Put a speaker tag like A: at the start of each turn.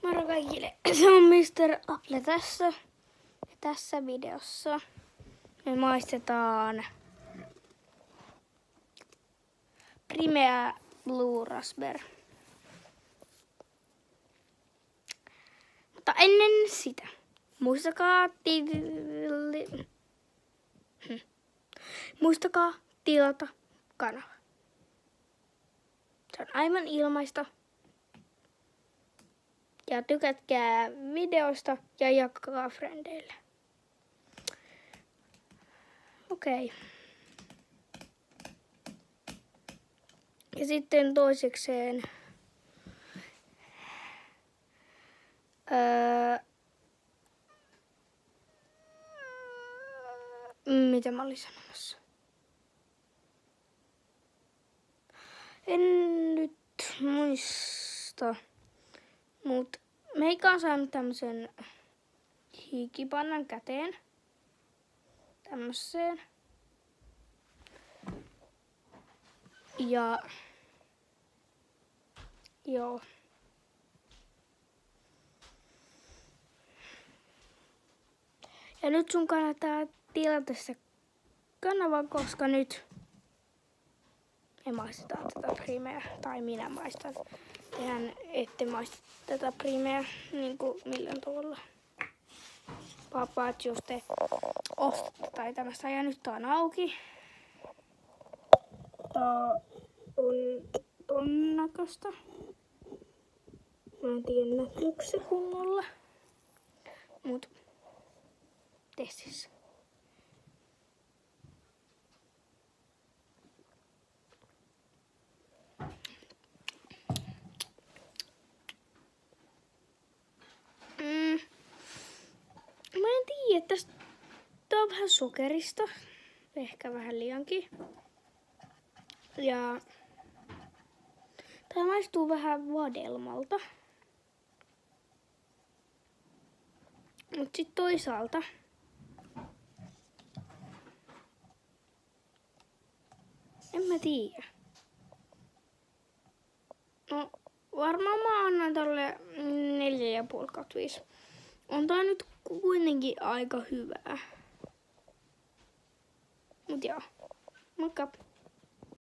A: Moro kaikille, se on Mr. Apple tässä. Ja tässä videossa me maistetaan Primea Blue Raspberry. Mutta ennen sitä, muistakaa tilata kanava. Se on aivan ilmaista. Ja tykätkää videoista ja jakakaa frendeille. Okei. Ja sitten toisekseen. Mitä mä olin sanomassa? En nyt muista. Mut meikä on saanut tämmösen hiikipannan käteen. Tämmöseen. Ja joo. Ja nyt sun kannattaa tilata se kanava, koska nyt me maistetaan tätä Primea. Tai minä maistan. Tehän ette maista tätä Primea niinku millään tavalla. Papaat, jos te ostatte tai tämmöstä. Ja nyt tää on auki. Tää on ton näköistä. Mä en tiedä näkyykö se kunnolla. Mut testissä. Mä en tiedä, tästä on vähän sokerista. Ehkä vähän liiankin. Ja tää maistuu vähän vadelmalta. Mut sit toisaalta en mä tiedä. No varmaan mä annan tolle 4,5/5. On tää nyt kuitenkin aika hyvää. Mut joo. Moikka!